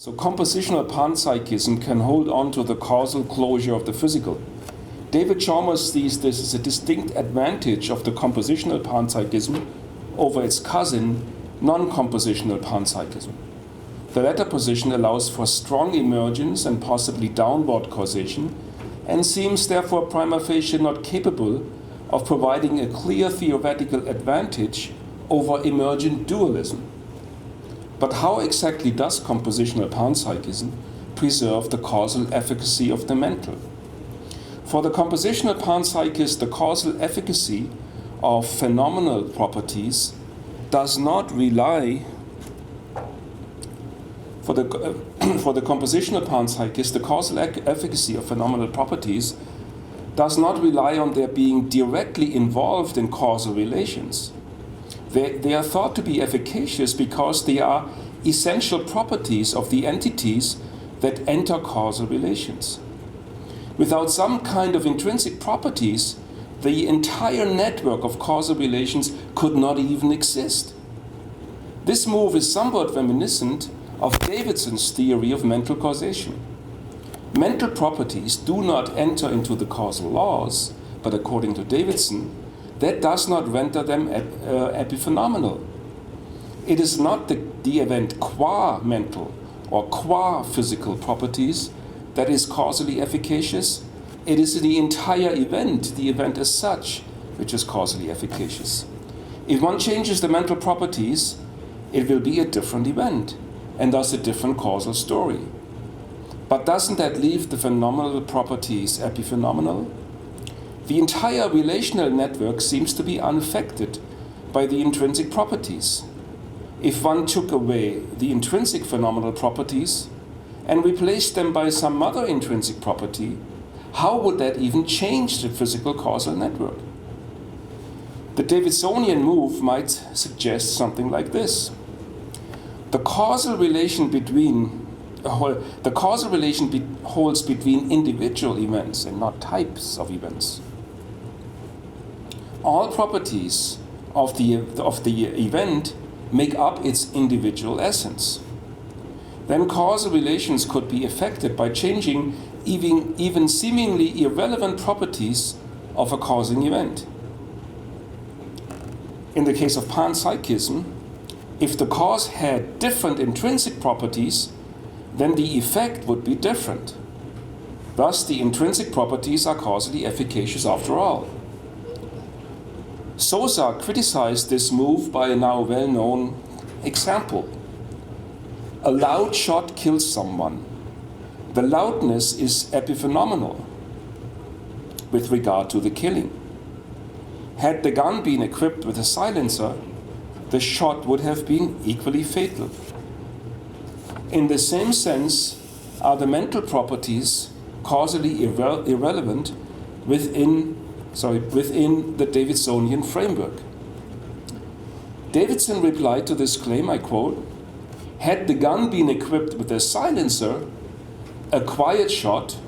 So compositional panpsychism can hold on to the causal closure of the physical. David Chalmers sees this as a distinct advantage of the compositional panpsychism over its cousin, non-compositional panpsychism. The latter position allows for strong emergence and possibly downward causation, and seems therefore prima facie not capable of providing a clear theoretical advantage over emergent dualism. But how exactly does compositional panpsychism preserve the causal efficacy of the mental? For the compositional panpsychist, the causal efficacy of phenomenal properties does not rely for the compositional panpsychist, the causal efficacy of phenomenal properties does not rely on their being directly involved in causal relations. They are thought to be efficacious because they are essential properties of the entities that enter causal relations. Without some kind of intrinsic properties, the entire network of causal relations could not even exist. This move is somewhat reminiscent of Davidson's theory of mental causation. Mental properties do not enter into the causal laws, but according to Davidson, that does not render them epiphenomenal. It is not the event qua mental or qua physical properties that is causally efficacious. It is the entire event, the event as such, which is causally efficacious. If one changes the mental properties, it will be a different event, and thus a different causal story. But doesn't that leave the phenomenal properties epiphenomenal? The entire relational network seems to be unaffected by the intrinsic properties. If one took away the intrinsic phenomenal properties and replaced them by some other intrinsic property, how would that even change the physical causal network? The Davidsonian move might suggest something like this. The causal relation holds between individual events and not types of events. All properties of the event make up its individual essence. Then causal relations could be affected by changing even seemingly irrelevant properties of a causing event. In the case of panpsychism, if the cause had different intrinsic properties, then the effect would be different. Thus, the intrinsic properties are causally efficacious after all. Sosa criticized this move by a now well-known example. A loud shot kills someone. The loudness is epiphenomenal with regard to the killing. Had the gun been equipped with a silencer, the shot would have been equally fatal. In the same sense are the mental properties causally irrelevant within the Davidsonian framework. Davidson replied to this claim, I quote, "Had the gun been equipped with a silencer, a quiet shot,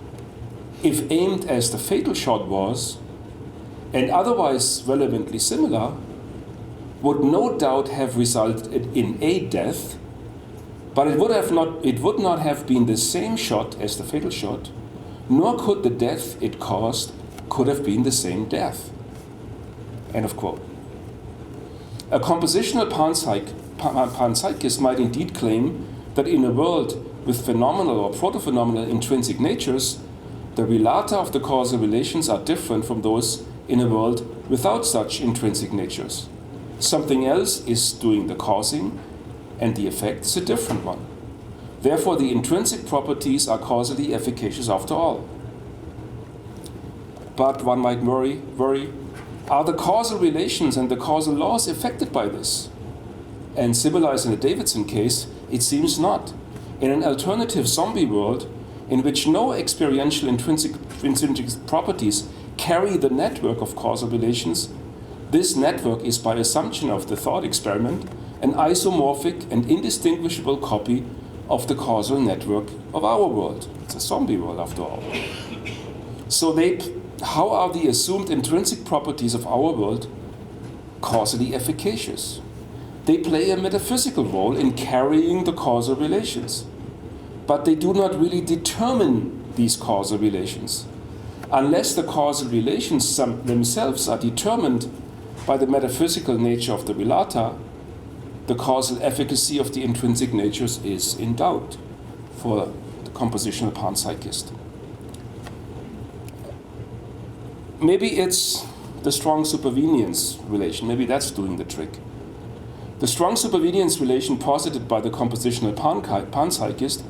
if aimed as the fatal shot was, and otherwise relevantly similar, would no doubt have resulted in a death, but it would not have been the same shot as the fatal shot, nor could the death it caused could have been the same death." End of quote. A compositional panpsychist might indeed claim that in a world with phenomenal or proto-phenomenal intrinsic natures, the relata of the causal relations are different from those in a world without such intrinsic natures. Something else is doing the causing, and the effect is a different one. Therefore, the intrinsic properties are causally efficacious after all. But one might worry, are the causal relations and the causal laws affected by this? And similar as in the Davidson case, it seems not. In an alternative zombie world, in which no experiential intrinsic properties carry the network of causal relations, this network is, by assumption of the thought experiment, an isomorphic and indistinguishable copy of the causal network of our world. It's a zombie world after all. So how are the assumed intrinsic properties of our world causally efficacious? They play a metaphysical role in carrying the causal relations. but they do not really determine these causal relations. Unless the causal relations themselves are determined by the metaphysical nature of the relata, the causal efficacy of the intrinsic natures is in doubt for the compositional panpsychist. Maybe it's the strong supervenience relation. Maybe that's doing the trick. The strong supervenience relation posited by the compositional panpsychist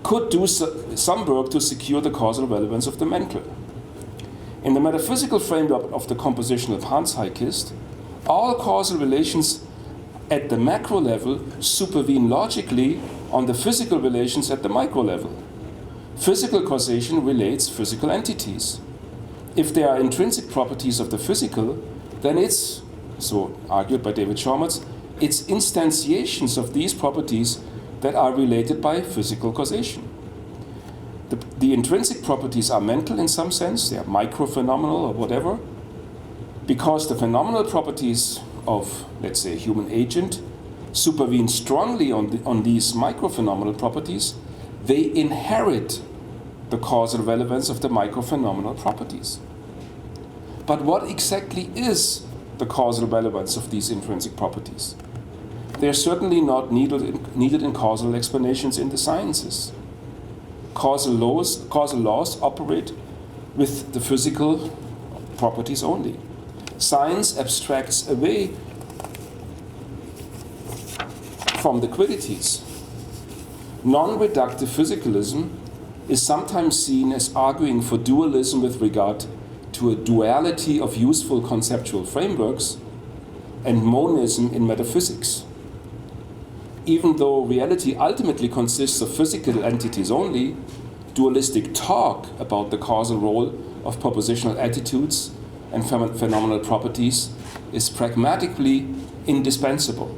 could do some work to secure the causal relevance of the mental. In the metaphysical framework of the compositional panpsychist, all causal relations at the macro level supervene logically on the physical relations at the micro level. Physical causation relates physical entities. If they are intrinsic properties of the physical, then it's, so argued by David Shormatz, it's instantiations of these properties that are related by physical causation. The intrinsic properties are mental in some sense, they are micro-phenomenal or whatever, because the phenomenal properties of, let's say, a human agent supervene strongly on these micro-phenomenal properties. They inherit the causal relevance of the micro-phenomenal properties. But what exactly is the causal relevance of these intrinsic properties? They are certainly not needed in causal explanations in the sciences. Causal laws operate with the physical properties only. Science abstracts away from the quiddities. Non-reductive physicalism is sometimes seen as arguing for dualism with regard to a duality of useful conceptual frameworks and monism in metaphysics. Even though reality ultimately consists of physical entities only, dualistic talk about the causal role of propositional attitudes and phenomenal properties is pragmatically indispensable.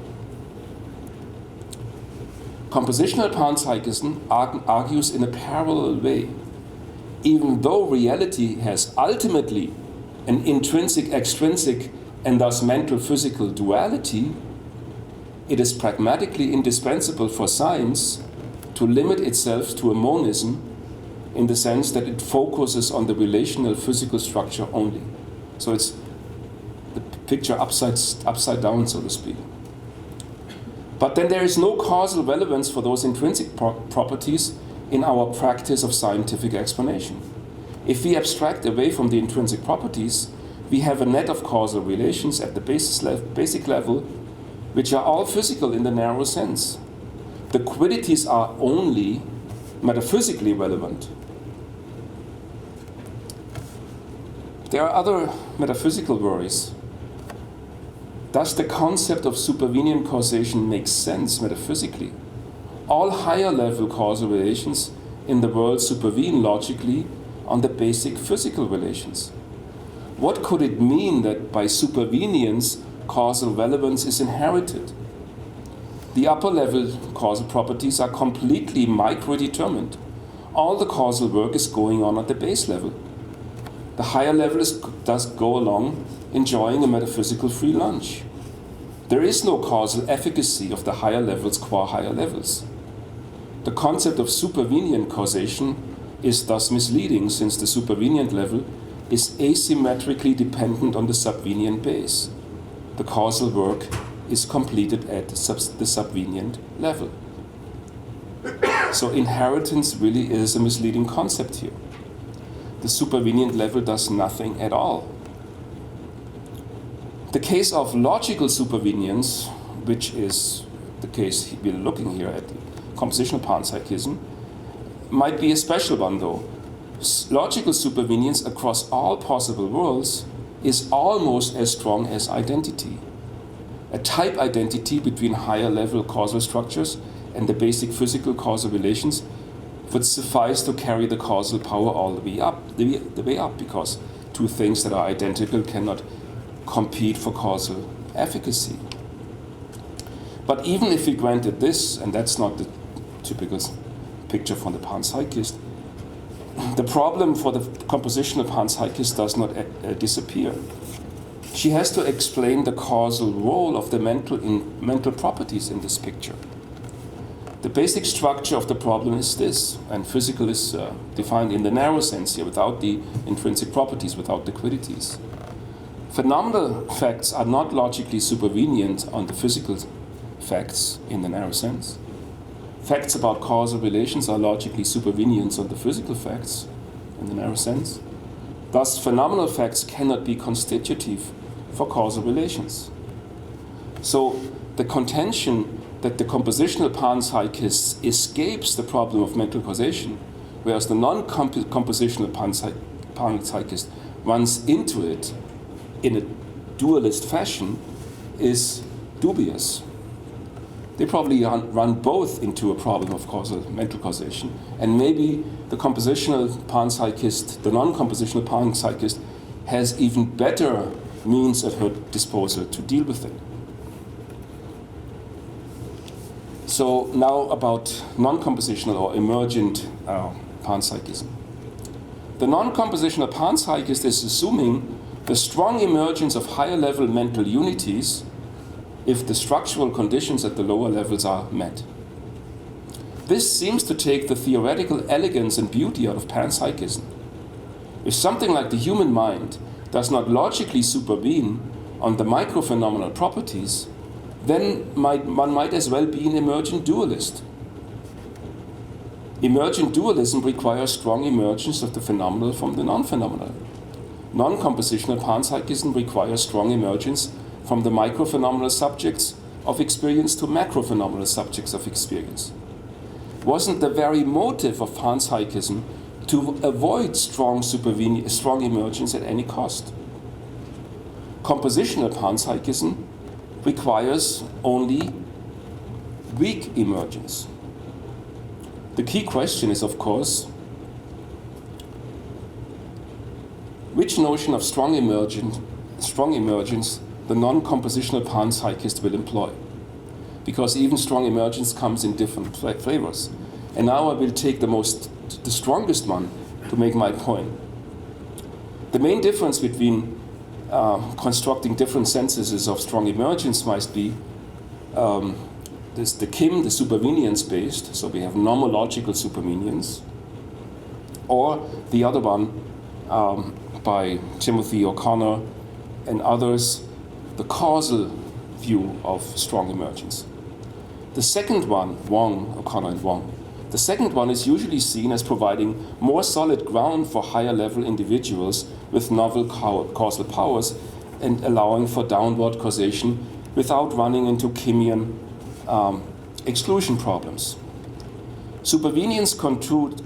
Compositional panpsychism argues in a parallel way. Even though reality has ultimately an intrinsic, extrinsic, and thus mental physical duality, it is pragmatically indispensable for science to limit itself to a monism in the sense that it focuses on the relational physical structure only. So it's the picture upside down, so to speak. But then there is no causal relevance for those intrinsic properties in our practice of scientific explanation. If we abstract away from the intrinsic properties, we have a net of causal relations at the basic level, which are all physical in the narrow sense. The quiddities are only metaphysically relevant. There are other metaphysical worries. Does the concept of supervenient causation make sense metaphysically? All higher level causal relations in the world supervene logically on the basic physical relations. What could it mean that by supervenience causal relevance is inherited? The upper level causal properties are completely micro-determined. All the causal work is going on at the base level. The higher level does go along enjoying a metaphysical free lunch. There is no causal efficacy of the higher levels qua higher levels. The concept of supervenient causation is thus misleading, since the supervenient level is asymmetrically dependent on the subvenient base. The causal work is completed at the subvenient level. So inheritance really is a misleading concept here. The supervenient level does nothing at all. The case of logical supervenience, which is the case we're looking here at, compositional panpsychism, might be a special one though. Logical supervenience across all possible worlds is almost as strong as identity. A type identity between higher level causal structures and the basic physical causal relations would suffice to carry the causal power all the way up, because two things that are identical cannot compete for causal efficacy. But even if we granted this, and that's not the typical picture from the panpsychist, the problem for the compositional panpsychist does not disappear. She has to explain the causal role of the mental properties in this picture. The basic structure of the problem is this, and physical is defined in the narrow sense here, without the intrinsic properties, without the quiddities. Phenomenal facts are not logically supervenient on the physical facts in the narrow sense. Facts about causal relations are logically supervenient on the physical facts in the narrow sense. Thus, phenomenal facts cannot be constitutive for causal relations. So, the contention that the compositional panpsychist escapes the problem of mental causation, whereas the non-compositional panpsychist runs into it in a dualist fashion, is dubious. They probably run both into a problem of mental causation, and maybe the compositional panpsychist, the non-compositional panpsychist, has even better means at her disposal to deal with it. So now about non-compositional or emergent panpsychism. The non-compositional panpsychist is assuming the strong emergence of higher level mental unities if the structural conditions at the lower levels are met. This seems to take the theoretical elegance and beauty out of panpsychism. If something like the human mind does not logically supervene on the microphenomenal properties, then one might as well be an emergent dualist. Emergent dualism requires strong emergence of the phenomenal from the non-phenomenal. Non-compositional panpsychism requires strong emergence from the microphenomenal subjects of experience to macrophenomenal subjects of experience. Wasn't the very motive of panpsychism to avoid strong emergence at any cost? Compositional panpsychism requires only weak emergence. The key question is, of course, which notion of strong emergence the non-compositional panpsychist will employ, because even strong emergence comes in different flavors. And now I will take the strongest one to make my point. The main difference between constructing different senses of strong emergence might be the Kim, the supervenience-based, so we have nomological supervenience, or the other one by Timothy O'Connor and others, the causal view of strong emergence. The second one, O'Connor and Wong, the second one is usually seen as providing more solid ground for higher level individuals with novel causal powers and allowing for downward causation without running into Kimian exclusion problems. Supervenience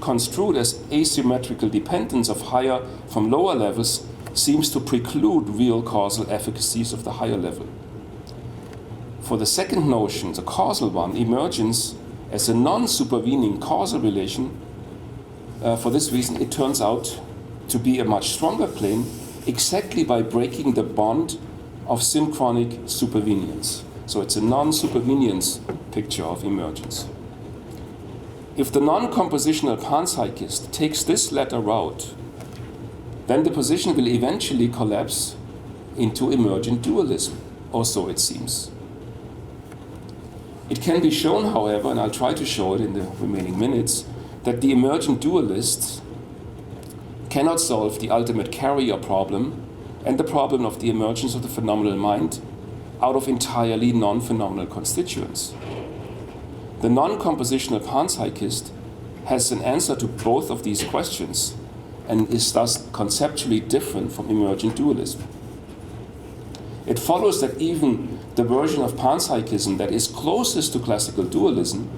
construed as asymmetrical dependence of higher from lower levels seems to preclude real causal efficacies of the higher level. For the second notion, the causal one, emergence as a non-supervening causal relation, for this reason it turns out to be a much stronger claim exactly by breaking the bond of synchronic supervenience. So it's a non-supervenience picture of emergence. If the non-compositional panpsychist takes this latter route, then the position will eventually collapse into emergent dualism, or so it seems. It can be shown, however, and I'll try to show it in the remaining minutes, that the emergent dualists cannot solve the ultimate carrier problem and the problem of the emergence of the phenomenal mind out of entirely non-phenomenal constituents. The non-compositional panpsychist has an answer to both of these questions and is thus conceptually different from emergent dualism. It follows that even the version of panpsychism that is closest to classical dualism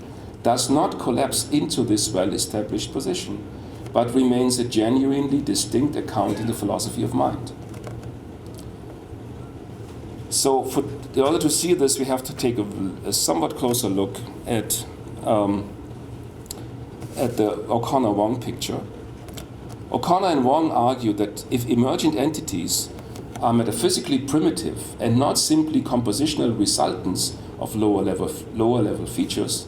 does not collapse into this well-established position, but remains a genuinely distinct account in the philosophy of mind. So in order to see this, we have to take a somewhat closer look at the O'Connor-Wong picture. O'Connor and Wong argue that if emergent entities are metaphysically primitive and not simply compositional resultants of lower level features,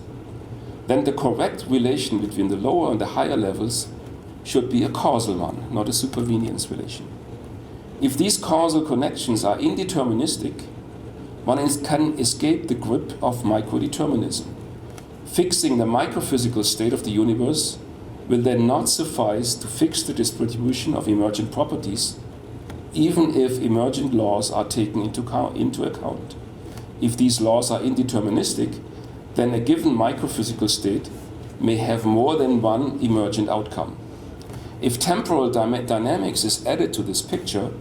then the correct relation between the lower and the higher levels should be a causal one, not a supervenience relation. If these causal connections are indeterministic, one can escape the grip of microdeterminism. Fixing the microphysical state of the universe will then not suffice to fix the distribution of emergent properties, even if emergent laws are taken into account. If these laws are indeterministic, then a given microphysical state may have more than one emergent outcome. If temporal dynamics is added to this picture,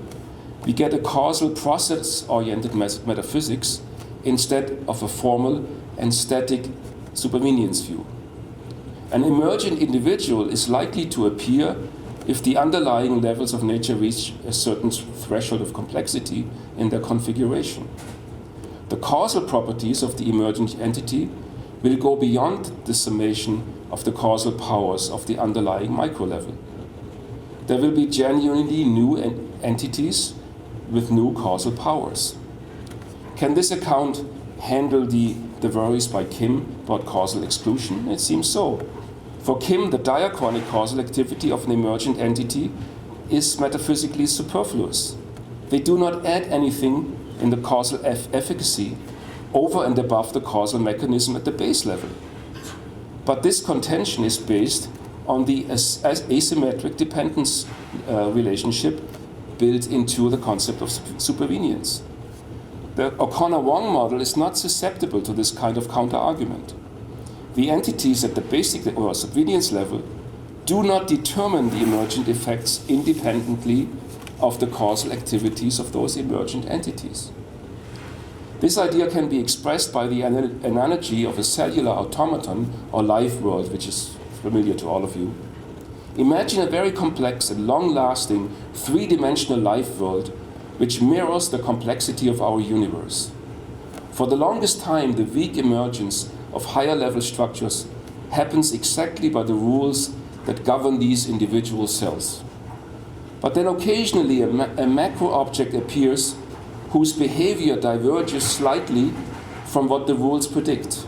we get a causal process-oriented metaphysics instead of a formal and static supervenience view. An emergent individual is likely to appear if the underlying levels of nature reach a certain threshold of complexity in their configuration. The causal properties of the emergent entity will go beyond the summation of the causal powers of the underlying micro-level. There will be genuinely new entities with new causal powers. Can this account handle the worries by Kim about causal exclusion? It seems so. For Kim, the diachronic causal activity of an emergent entity is metaphysically superfluous. They do not add anything in the causal efficacy over and above the causal mechanism at the base level. But this contention is based on the asymmetric dependence relationship built into the concept of supervenience. The O'Connor-Wong model is not susceptible to this kind of counter-argument. The entities at the basic or supervenience level do not determine the emergent effects independently of the causal activities of those emergent entities. This idea can be expressed by the analogy of a cellular automaton or life world, which is familiar to all of you. Imagine a very complex and long-lasting three-dimensional life world which mirrors the complexity of our universe. For the longest time, the weak emergence of higher-level structures happens exactly by the rules that govern these individual cells. But then occasionally a macro object appears whose behavior diverges slightly from what the rules predict.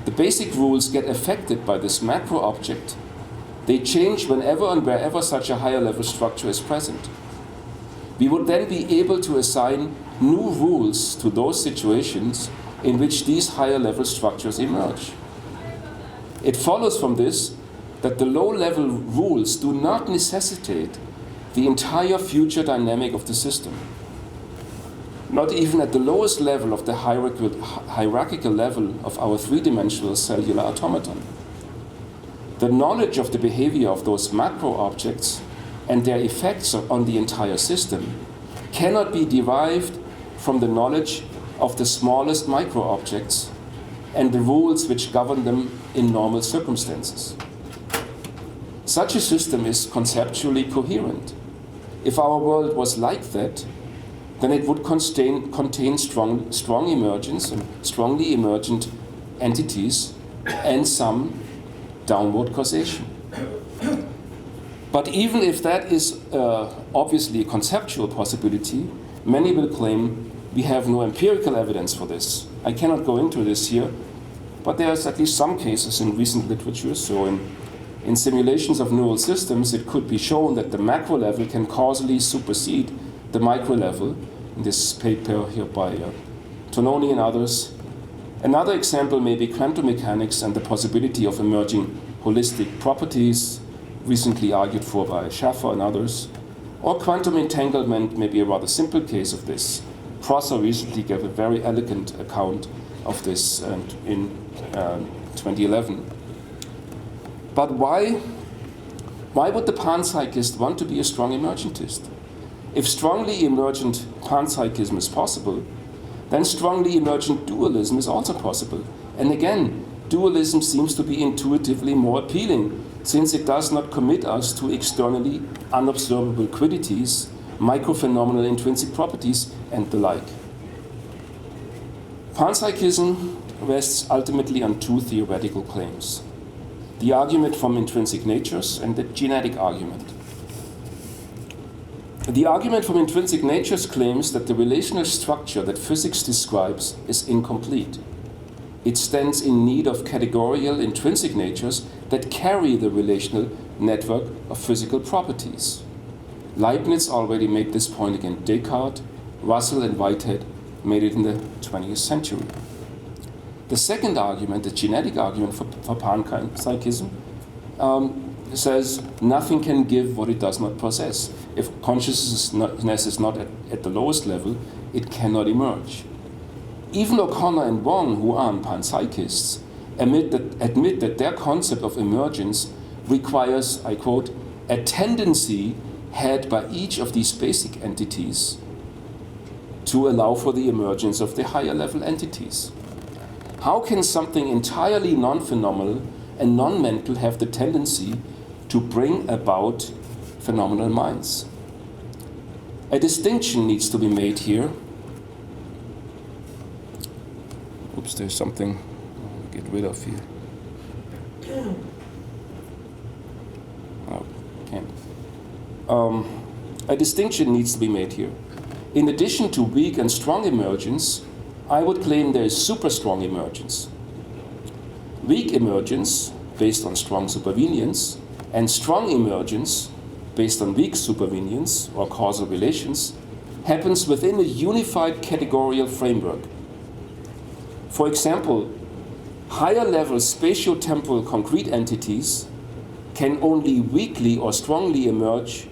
The basic rules get affected by this macro object. They change whenever and wherever such a higher-level structure is present. We would then be able to assign new rules to those situations in which these higher-level structures emerge. It follows from this that the low-level rules do not necessitate the entire future dynamic of the system. Not even at the lowest level of the hierarchical level of our three-dimensional cellular automaton. The knowledge of the behavior of those macro objects and their effects on the entire system cannot be derived from the knowledge of the smallest micro objects and the rules which govern them in normal circumstances. Such a system is conceptually coherent. If our world was like that, then it would contain strong emergence and strongly emergent entities and some downward causation. But even if that is obviously a conceptual possibility, many will claim we have no empirical evidence for this. I cannot go into this here, but there's at least some cases in recent literature. So in simulations of neural systems, it could be shown that the macro level can causally supersede the micro level, in this paper here by Tononi and others. Another example may be quantum mechanics and the possibility of emerging holistic properties, recently argued for by Schaffer and others. Or quantum entanglement may be a rather simple case of this. Prosser recently gave a very elegant account of this in 2011. But why would the panpsychist want to be a strong emergentist? If strongly emergent panpsychism is possible, then strongly emergent dualism is also possible. And again, dualism seems to be intuitively more appealing, since it does not commit us to externally unobservable quiddities, microphenomenal intrinsic properties, and the like. Panpsychism rests ultimately on two theoretical claims: the argument from intrinsic natures and the genetic argument. The argument from intrinsic natures claims that the relational structure that physics describes is incomplete. It stands in need of categorical intrinsic natures that carry the relational network of physical properties. Leibniz already made this point against Descartes. Russell and Whitehead made it in the 20th century. The second argument, the genetic argument for panpsychism, says nothing can give what it does not possess. If consciousness is not at the lowest level, it cannot emerge. Even O'Connor and Wong, who are panpsychists, admit that their concept of emergence requires, I quote, a tendency had by each of these basic entities to allow for the emergence of the higher level entities. How can something entirely non-phenomenal and non-mental have the tendency to bring about phenomenal minds? A distinction needs to be made here. Oops, there's something I'll get rid of here. Oh, can't. A distinction needs to be made here. In addition to weak and strong emergence, I would claim there is super strong emergence. Weak emergence, based on strong supervenience, and strong emergence, based on weak supervenience or causal relations, happens within a unified categorical framework. For example, higher level spatio-temporal concrete entities can only weakly or strongly emerge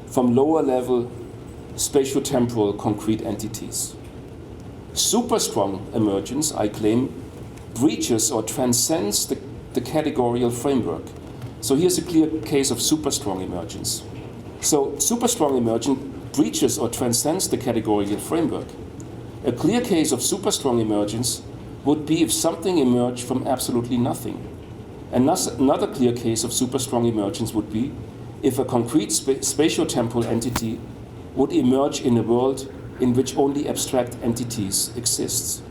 from lower level spatio-temporal concrete entities. Super strong emergence, I claim, breaches or transcends the categorical framework. So here's a clear case of super strong emergence. So super strong emergence breaches or transcends the categorical framework. A clear case of super strong emergence would be if something emerged from absolutely nothing. Another clear case of super strong emergence would be if a concrete spatio-temporal entity would emerge in a world in which only abstract entities exist.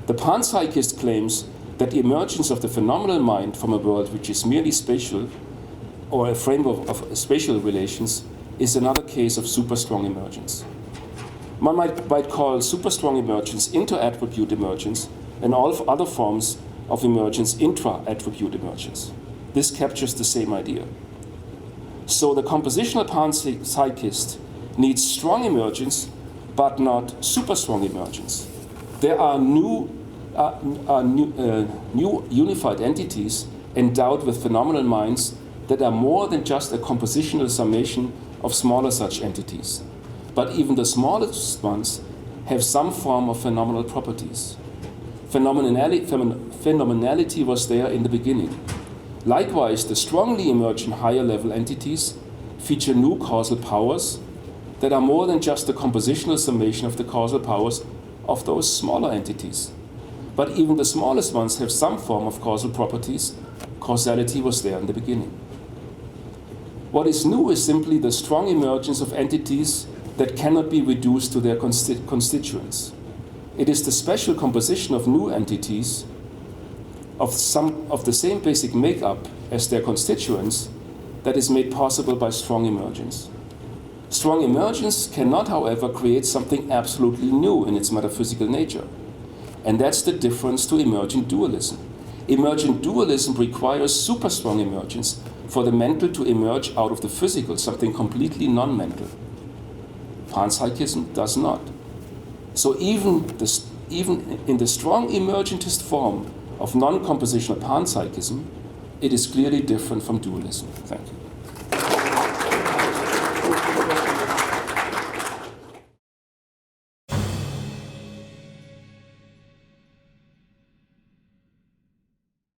The panpsychist claims that the emergence of the phenomenal mind from a world which is merely spatial or a framework of spatial relations is another case of super strong emergence. One might call super strong emergence inter-attribute emergence and all other forms of emergence intra-attribute emergence. This captures the same idea. So the compositional panpsychist needs strong emergence but not super strong emergence. There are new unified entities endowed with phenomenal minds that are more than just a compositional summation of smaller such entities. But even the smallest ones have some form of phenomenal properties. Phenomenality was there in the beginning. Likewise, the strongly emergent higher level entities feature new causal powers that are more than just the compositional summation of the causal powers of those smaller entities. But even the smallest ones have some form of causal properties. Causality was there in the beginning. What is new is simply the strong emergence of entities that cannot be reduced to their constituents. It is the special composition of new entities of the same basic makeup as their constituents that is made possible by strong emergence. Strong emergence cannot, however, create something absolutely new in its metaphysical nature. And that's the difference to emergent dualism. Emergent dualism requires super strong emergence for the mental to emerge out of the physical, something completely non-mental. Panpsychism does not. So even in the strong emergentist form of non-compositional panpsychism, it is clearly different from dualism. Thank you.